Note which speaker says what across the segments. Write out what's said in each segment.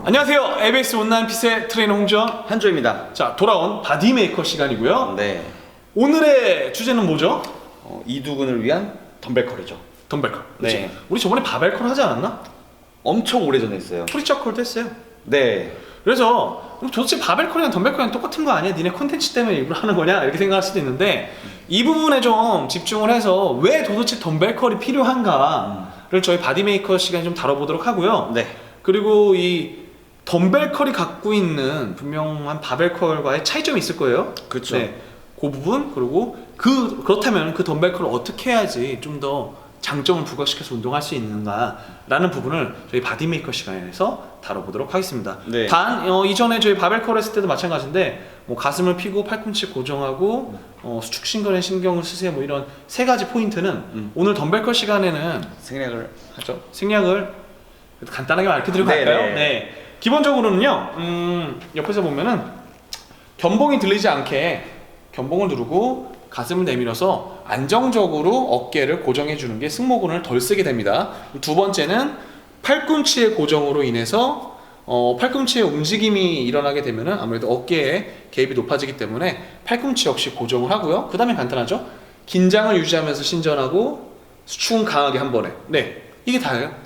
Speaker 1: 안녕하세요. ABS 온라인 핏의 트레이너 홍지원
Speaker 2: 한조입니다.
Speaker 1: 자, 돌아온 바디메이커 시간이고요.
Speaker 2: 네.
Speaker 1: 오늘의 주제는 뭐죠?
Speaker 2: 이두근을 위한 덤벨컬이죠.
Speaker 1: 덤벨컬. 그치?
Speaker 2: 네.
Speaker 1: 우리 저번에 바벨컬 하지 않았나?
Speaker 2: 엄청 오래전에 했어요.
Speaker 1: 프리처컬도 했어요.
Speaker 2: 네.
Speaker 1: 그래서 그럼 도대체 바벨컬이랑 덤벨컬이랑 똑같은 거 아니야? 니네 콘텐츠 때문에 일부러 하는 거냐? 이렇게 생각할 수도 있는데 이 부분에 좀 집중을 해서 왜 도대체 덤벨컬이 필요한가를 저희 바디메이커 시간에 좀 다뤄보도록 하고요.
Speaker 2: 네.
Speaker 1: 그리고 이 덤벨컬이 갖고 있는 분명한 바벨컬과의 차이점이 있을 거예요.
Speaker 2: 그렇죠.
Speaker 1: 네, 그 부분 그리고 그렇다면 그 덤벨컬을 어떻게 해야지 좀 더 장점을 부각시켜서 운동할 수 있는가라는 부분을 저희 바디메이커 시간에서 다뤄보도록 하겠습니다.
Speaker 2: 네.
Speaker 1: 단 이전에 저희 바벨컬 했을 때도 마찬가지인데 뭐 가슴을 펴고 팔꿈치 고정하고 수축 신경에 신경을 쓰세요 뭐 이런 세 가지 포인트는 오늘 덤벨컬 시간에는
Speaker 2: 생략을 하죠.
Speaker 1: 생략을 간단하게 알려드리고
Speaker 2: 네,
Speaker 1: 갈까요?
Speaker 2: 네.
Speaker 1: 네. 기본적으로는요, 옆에서 보면은 견봉이 들리지 않게 견봉을 누르고 가슴을 내밀어서 안정적으로 어깨를 고정해 주는 게 승모근을 덜 쓰게 됩니다. 두 번째는 팔꿈치의 고정으로 인해서 팔꿈치의 움직임이 일어나게 되면은 아무래도 어깨에 개입이 높아지기 때문에 팔꿈치 역시 고정을 하고요. 그 다음에 간단하죠. 긴장을 유지하면서 신전하고 수축은 강하게 한 번에. 네, 이게 다예요.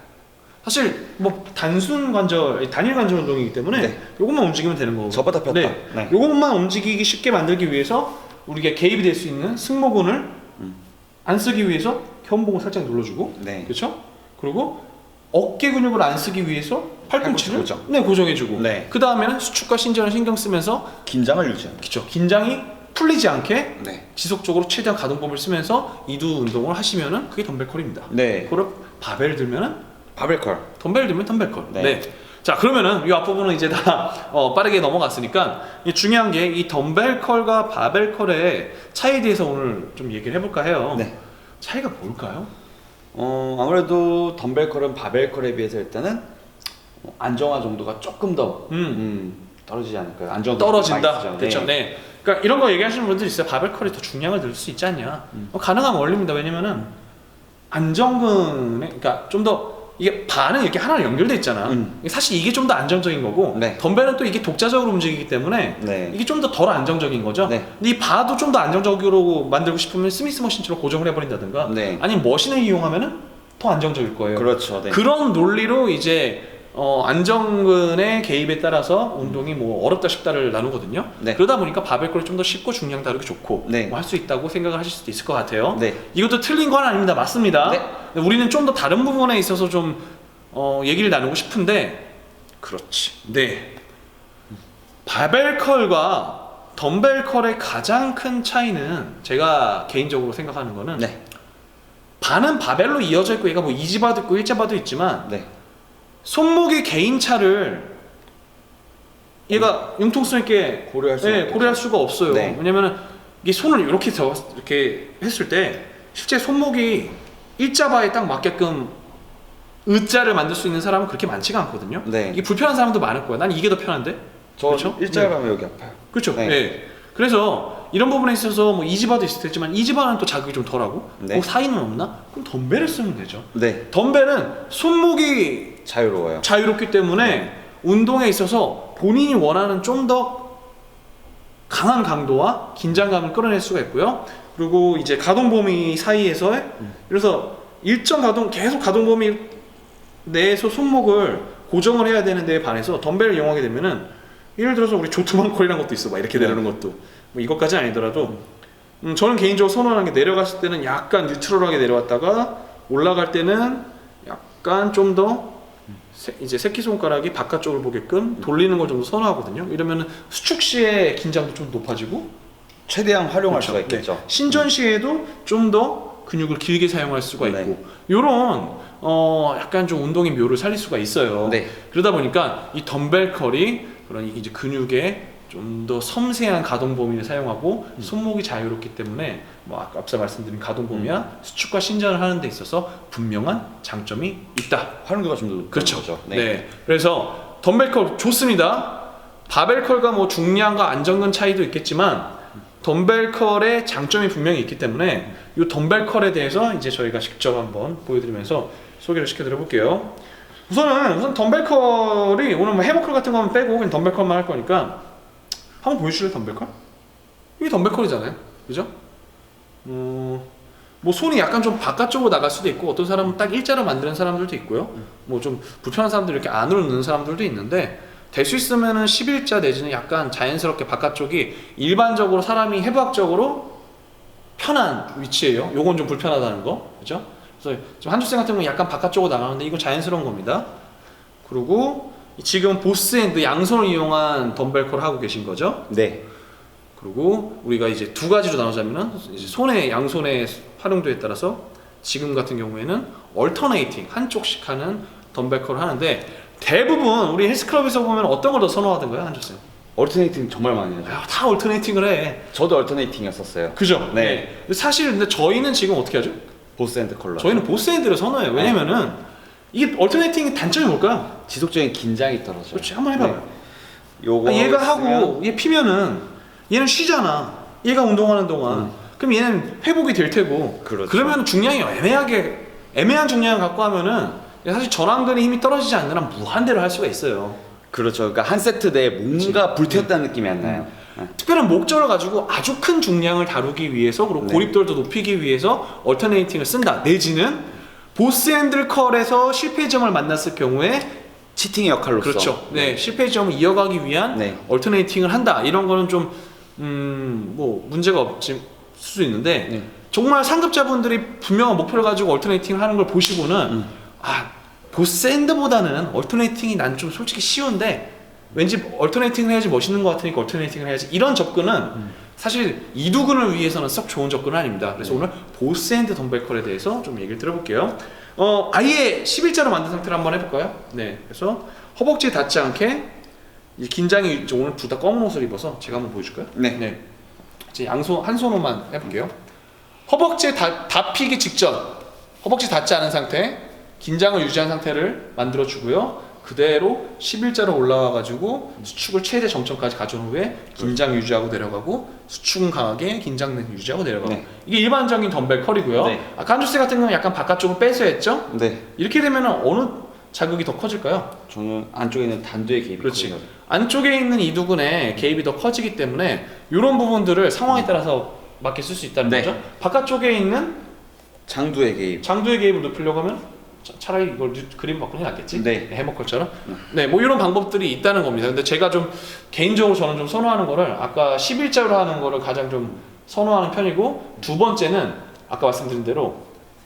Speaker 1: 사실 뭐 단순 관절, 단일 관절 운동이기 때문에
Speaker 2: 네.
Speaker 1: 요것만 움직이면 되는 거고.
Speaker 2: 접었다 폈다.
Speaker 1: 네.
Speaker 2: 네.
Speaker 1: 요것만 움직이기 쉽게 만들기 위해서 우리가 개입이 될 수 있는 승모근을 안 쓰기 위해서 견봉을 살짝 눌러주고,
Speaker 2: 네.
Speaker 1: 그렇죠? 그리고 어깨 근육을 안 쓰기 위해서 팔꿈치를
Speaker 2: 팔꿈치 고정.
Speaker 1: 네, 고정해주고.
Speaker 2: 네.
Speaker 1: 그 다음에는 수축과 신전을 신경 쓰면서
Speaker 2: 긴장을 유지하는.
Speaker 1: 그렇죠. 긴장이 풀리지 않게
Speaker 2: 네.
Speaker 1: 지속적으로 최대한 가동법을 쓰면서 이두 운동을 하시면은 그게 덤벨컬입니다.
Speaker 2: 네.
Speaker 1: 그리고 바벨 들면은
Speaker 2: 바벨컬.
Speaker 1: 덤벨 들면 덤벨컬.
Speaker 2: 네.
Speaker 1: 네. 자, 그러면은 이 앞부분은 이제 다 빠르게 넘어갔으니까 이 중요한 게 이 덤벨컬과 바벨컬의 차이에 대해서 오늘 좀 얘기를 해볼까 해요.
Speaker 2: 네.
Speaker 1: 차이가 뭘까요?
Speaker 2: 아무래도 덤벨컬은 바벨컬에 비해서 일단은 안정화 정도가 조금 더 떨어지지 않을까요? 안정도
Speaker 1: 떨어진다. 그렇죠.
Speaker 2: 네.
Speaker 1: 네. 그러니까 이런 거 얘기하시는 분들 있어요. 바벨컬이 더 중량을 들 수 있지 않냐? 가능한 원리입니다. 왜냐면은 안정근에, 그러니까 좀 더 이게 바는 이렇게 하나로 연결돼 있잖아. 사실 이게 좀 더 안정적인 거고,
Speaker 2: 네.
Speaker 1: 덤벨은 또 이게 독자적으로 움직이기 때문에
Speaker 2: 네.
Speaker 1: 이게 좀 더 덜 안정적인 거죠.
Speaker 2: 네.
Speaker 1: 근데 이 바도 좀 더 안정적으로 만들고 싶으면 스미스 머신처럼 고정을 해버린다든가,
Speaker 2: 네.
Speaker 1: 아니면 머신을 이용하면은 더 안정적일 거예요.
Speaker 2: 그렇죠. 네.
Speaker 1: 그런 논리로 이제 안정근의 개입에 따라서 운동이 뭐 어렵다 쉽다를 나누거든요.
Speaker 2: 네.
Speaker 1: 그러다 보니까 바벨컬이 좀 더 쉽고 중량 다루기 좋고
Speaker 2: 네.
Speaker 1: 뭐 할 수 있다고 생각을 하실 수도 있을 것 같아요.
Speaker 2: 네.
Speaker 1: 이것도 틀린 건 아닙니다. 맞습니다.
Speaker 2: 네.
Speaker 1: 우리는 좀 더 다른 부분에 있어서 좀 얘기를 나누고 싶은데, 그렇지. 네. 바벨컬과 덤벨컬의 가장 큰 차이는 제가 개인적으로 생각하는 거는
Speaker 2: 네.
Speaker 1: 바는 바벨로 이어져 있고 얘가 뭐 이지바도 있고 일자바도 있지만
Speaker 2: 네.
Speaker 1: 손목의 개인차를 얘가 융통성 있게
Speaker 2: 고려할 수가 없겠죠.
Speaker 1: 고려할 수가 없어요.
Speaker 2: 네.
Speaker 1: 왜냐면은 이게 손을 이렇게 했을 때 실제 손목이 일자바에 딱 맞게끔 의자를 만들 수 있는 사람은 그렇게 많지가 않거든요.
Speaker 2: 네.
Speaker 1: 이게 불편한 사람도 많을 거예요. 난 이게 더 편한데.
Speaker 2: 저
Speaker 1: 그렇죠?
Speaker 2: 일자로 하면 여기 아파요.
Speaker 1: 그렇죠.
Speaker 2: 네.
Speaker 1: 네. 그래서 이런 부분에 있어서 뭐 이지바도 있을 테지만 이지바는 또 자극이 좀 덜하고
Speaker 2: 네.
Speaker 1: 그 사이는 없나? 그럼 덤벨을 쓰면 되죠.
Speaker 2: 네.
Speaker 1: 덤벨은 손목이
Speaker 2: 자유로워요.
Speaker 1: 자유롭기 때문에 운동에 있어서 본인이 원하는 좀 더 강한 강도와 긴장감을 끌어낼 수가 있고요. 그리고 이제 가동 범위 사이에서 그래서 일정 가동 계속 가동 범위 내에서 손목을 고정을 해야 되는 데에 반해서 덤벨을 이용하게 되면은 예를 들어서 우리 조트만콜이라는 것도 있어. 막 이렇게 내려오는 것도 뭐 이것까지는 아니더라도 저는 개인적으로 선호하는 게 내려갔을 때는 약간 뉴트럴하게 내려왔다가 올라갈 때는 약간 좀 더 이제 새끼손가락이 바깥쪽을 보게끔 돌리는 걸 좀 더 선호하거든요. 이러면 수축 시에 긴장도 좀 높아지고
Speaker 2: 최대한 활용할
Speaker 1: 그렇죠.
Speaker 2: 수가 있겠죠.
Speaker 1: 네. 신전 시에도 좀 더 근육을 길게 사용할 수가
Speaker 2: 네.
Speaker 1: 있고 요런 약간 좀 운동의 묘를 살릴 수가 있어요.
Speaker 2: 네.
Speaker 1: 그러다 보니까 이 덤벨컬이 그런 이제 근육에 좀 더 섬세한 가동 범위를 사용하고 손목이 자유롭기 때문에 뭐 아까 앞서 말씀드린 가동 범위와 수축과 신전을 하는 데 있어서 분명한 장점이 있다.
Speaker 2: 활용도가 좀 더 높은
Speaker 1: 그렇죠.
Speaker 2: 거죠.
Speaker 1: 네. 그래서 덤벨컬 좋습니다. 바벨컬과 뭐 중량과 안정근 차이도 있겠지만 덤벨컬의 장점이 분명히 있기 때문에 이 덤벨컬에 대해서 이제 저희가 직접 한번 보여드리면서 소개를 시켜드려 볼게요. 우선 덤벨컬이 오늘 뭐 해머컬 같은 거만 빼고 그냥 덤벨컬만 할 거니까 한번 보여주실래요? 덤벨컬? 이게 덤벨컬이잖아요, 그죠? 뭐 손이 약간 좀 바깥쪽으로 나갈 수도 있고 어떤 사람은 딱 일자로 만드는 사람들도 있고요. 뭐 좀 불편한 사람들 이렇게 안으로 넣는 사람들도 있는데 될 수 있으면은 11자 내지는 약간 자연스럽게 바깥쪽이 일반적으로 사람이 해부학적으로 편한 위치예요. 요건 좀 불편하다는 거, 그죠? 그래서 지금 한주쌤 같은 경우는 약간 바깥쪽으로 나가는데 이건 자연스러운 겁니다. 그리고 지금 보스핸드 양손을 이용한 덤벨컬을 하고 계신 거죠.
Speaker 2: 네.
Speaker 1: 그리고 우리가 이제 두 가지로 나누자면은 이제 손의 양손의 활용도에 따라서 지금 같은 경우에는 얼터네이팅 한쪽씩 하는 덤벨컬을 하는데 대부분 우리 헬스클럽에서 보면 어떤 걸 더 선호하던가요, 한주쌤?
Speaker 2: 얼터네이팅 정말 많이 하죠.
Speaker 1: 다 얼터네이팅을 해.
Speaker 2: 저도 얼터네이팅이었었어요.
Speaker 1: 그죠?
Speaker 2: 네.
Speaker 1: 근데 사실 근데 저희는 지금 어떻게 하죠?
Speaker 2: 보스핸드 컬러.
Speaker 1: 저희는 보스핸드를 선호해요. 왜냐면은 이게 얼터네이팅의 단점이 뭘까요?
Speaker 2: 지속적인 긴장이 떨어져요.
Speaker 1: 그렇지, 한번 해봐요.
Speaker 2: 네. 요거
Speaker 1: 얘가
Speaker 2: 쓰면-
Speaker 1: 하고 얘 피면은 얘는 쉬잖아. 얘가 운동하는 동안. 그럼 얘는 회복이 될 테고.
Speaker 2: 그렇죠.
Speaker 1: 그러면 중량이 애매한 중량을 갖고 하면은 사실 전완근의 힘이 떨어지지 않는 한 무한대로 할 수가 있어요.
Speaker 2: 그렇죠. 그러니까 한 세트 내에 뭔가 불태웠다는 느낌이 안 나요. 네.
Speaker 1: 특별한 목적을 가지고 아주 큰 중량을 다루기 위해서 그리고
Speaker 2: 네.
Speaker 1: 고립도를 더 높이기 위해서 얼터네이팅을 쓴다. 내지는 보스핸들 컬에서 실패 점을 만났을 경우에
Speaker 2: 치팅의 역할로서.
Speaker 1: 그렇죠. 네, 실패 점을 이어가기 위한
Speaker 2: 네.
Speaker 1: 얼터네이팅을 한다. 이런 거는 좀 뭐 문제가 없을 수 있는데
Speaker 2: 네.
Speaker 1: 정말 상급자분들이 분명한 목표를 가지고 얼터네이팅을 하는 걸 보시고는 보스핸드보다는 얼터네이팅이 난 좀 솔직히 쉬운데 왠지 얼터네이팅을 해야지 멋있는 것 같으니까 얼터네이팅을 해야지 이런 접근은 사실 이두근을 위해서는 썩 좋은 접근은 아닙니다. 그래서 오늘 보스핸드 덤벨컬에 대해서 좀 얘기를 들어볼게요. 아예 11자로 만든 상태로 한번 해볼까요? 네, 그래서 허벅지에 닿지 않게 이 긴장이 이제 오늘 둘 다 검은 옷을 입어서 제가 한번 보여줄까요?
Speaker 2: 네.
Speaker 1: 이제 양손 한 손으로만 해볼게요. 허벅지에 닿히기 직전, 허벅지 닿지 않은 상태, 긴장을 유지한 상태를 만들어 주고요. 그대로 11자로 올라와 가지고 수축을 최대 정점까지 가져온 후에 긴장 유지하고 내려가고 수축은 강하게 긴장 유지하고 내려가고.
Speaker 2: 네.
Speaker 1: 이게 일반적인 덤벨 컬이고요.
Speaker 2: 네.
Speaker 1: 아까 한주스 같은 경우는 약간 바깥쪽으로 빼서 했죠.
Speaker 2: 네.
Speaker 1: 이렇게 되면 어느 자극이 더 커질까요?
Speaker 2: 저는 안쪽에 있는 단두의 개입이
Speaker 1: 그렇지.
Speaker 2: 커요.
Speaker 1: 안쪽에 있는 이두근의 개입이 더 커지기 때문에 이런 부분들을 상황에 따라서 맞게 쓸 수 있다는
Speaker 2: 네.
Speaker 1: 거죠. 바깥쪽에 있는
Speaker 2: 장두의 개입.
Speaker 1: 장두의 개입을 높이려고 하면 차라리 이걸 그림 바꾸는 게 낫겠지?
Speaker 2: 네.
Speaker 1: 해머컬처럼. 네, 뭐 이런 방법들이 있다는 겁니다. 근데 제가 좀 개인적으로 저는 좀 선호하는 거를 아까 11자로 하는 거를 가장 좀 선호하는 편이고 두 번째는 아까 말씀드린 대로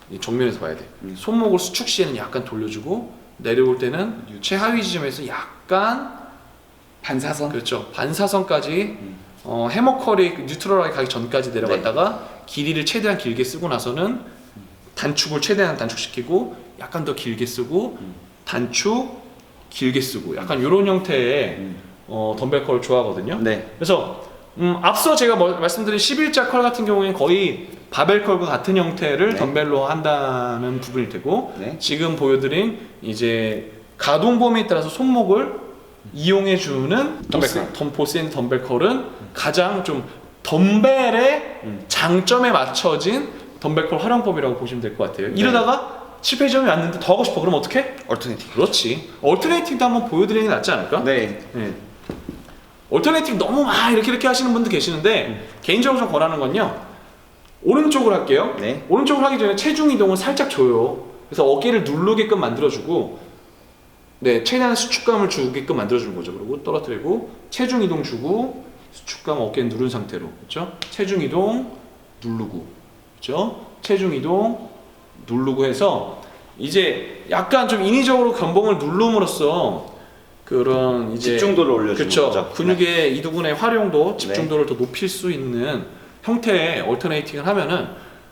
Speaker 1: 이 정면에서 봐야 돼. 손목을 수축 시에는 약간 돌려주고 내려올 때는 최하위 지점에서 약간
Speaker 2: 반사선.
Speaker 1: 그렇죠. 반사선까지 해머컬이 뉴트럴하게 가기 전까지 내려갔다가 길이를 최대한 길게 쓰고 나서는 단축을 최대한 단축시키고 약간 더 길게 쓰고 단축 길게 쓰고 약간 이런 형태의 덤벨 컬을 좋아하거든요.
Speaker 2: 네.
Speaker 1: 그래서 앞서 제가 말씀드린 11자 컬 같은 경우에는 거의 바벨 컬과 같은 형태를
Speaker 2: 네.
Speaker 1: 덤벨로 한다는 부분이 되고
Speaker 2: 네.
Speaker 1: 지금 보여드린 이제 가동 범위에 따라서 손목을 이용해주는 보스핸드 덤벨 컬은 가장 좀 덤벨의 장점에 맞춰진 덤벨 컬 활용법이라고 보시면 될 것 같아요.
Speaker 2: 네.
Speaker 1: 이러다가 실패 점이 왔는데 더 하고 싶어. 그럼 어떻게?
Speaker 2: 얼터네이팅.
Speaker 1: 그렇지. 얼터네이팅도 한번 보여드리는 게 낫지 않을까?
Speaker 2: 네.
Speaker 1: 네. 얼터네이팅 너무 막 이렇게 하시는 분들 계시는데 개인적으로 좀 권하는 건요. 오른쪽으로 할게요.
Speaker 2: 네.
Speaker 1: 오른쪽으로 하기 전에 체중 이동을 살짝 줘요. 그래서 어깨를 누르게끔 만들어주고 네, 최대한 수축감을 주게끔 만들어주는 거죠. 그리고 떨어뜨리고 체중 이동 주고 수축감 어깨 누른 상태로 그렇죠? 체중 이동 누르고 그렇죠? 체중 이동 누르고 해서 이제 약간 좀 인위적으로 견봉을 누름으로써 그런 이제
Speaker 2: 집중도를 올려주는
Speaker 1: 그렇죠.
Speaker 2: 거죠.
Speaker 1: 근육의 이두근의 활용도 집중도를 더 높일 수 있는 형태의 얼터네이팅을 하면은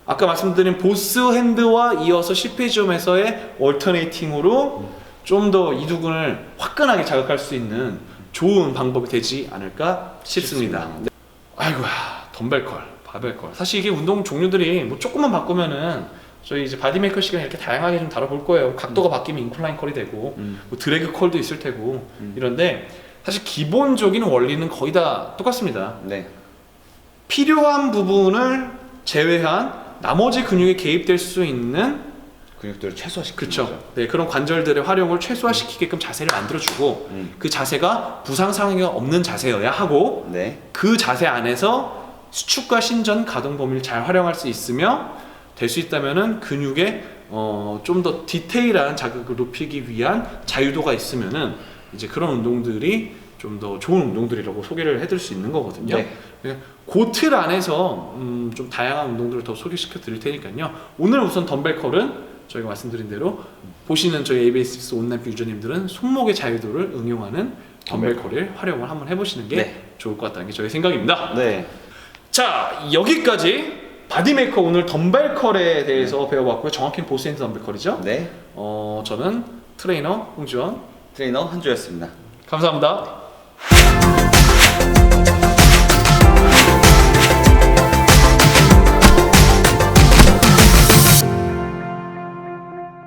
Speaker 1: 아까 말씀드린 보스 핸드와 이어서 10페이지점에서의 얼터네이팅으로 좀 더 이두근을 화끈하게 자극할 수 있는 좋은 방법이 되지 않을까 싶습니다. 네. 아이고야, 덤벨컬, 바벨컬. 사실 이게 운동 종류들이 뭐 조금만 바꾸면은 저희 이제 바디메이커 시간에 이렇게 다양하게 좀 다뤄볼 거예요. 각도가 바뀌면 인클라인 컬이 되고 뭐 드래그 컬도 있을 테고 이런데 사실 기본적인 원리는 거의 다 똑같습니다.
Speaker 2: 네.
Speaker 1: 필요한 부분을 제외한 나머지 근육에 개입될 수 있는
Speaker 2: 근육들을 최소화시키는
Speaker 1: 그렇죠.
Speaker 2: 거죠.
Speaker 1: 네, 그런 관절들의 활용을 최소화시키게끔 자세를 만들어주고 그 자세가 부상 상해가 없는 자세여야 하고
Speaker 2: 네.
Speaker 1: 그 자세 안에서 수축과 신전 가동 범위를 잘 활용할 수 있으며 될 수 있다면은 근육에 좀 더 디테일한 자극을 높이기 위한 자유도가 있으면은 이제 그런 운동들이 좀 더 좋은 운동들이라고 소개를 해드릴 수 있는 거거든요.
Speaker 2: 네.
Speaker 1: 그 틀 안에서 좀 다양한 운동들을 더 소개시켜 드릴 테니까요. 오늘 우선 덤벨 컬은 저희가 말씀드린 대로 보시는 저희 ABS 온라인 유저님들은 손목의 자유도를 응용하는 덤벨 컬을 활용을 한번 해보시는 게
Speaker 2: 네.
Speaker 1: 좋을 것 같다는 게 저희 생각입니다.
Speaker 2: 네.
Speaker 1: 자, 여기까지 바디메이커 오늘 덤벨 컬에 대해서 배워봤고요. 정확히는 보스핸드 덤벨 컬이죠.
Speaker 2: 네.
Speaker 1: 저는 트레이너 홍지원.
Speaker 2: 트레이너 한주였습니다.
Speaker 1: 감사합니다.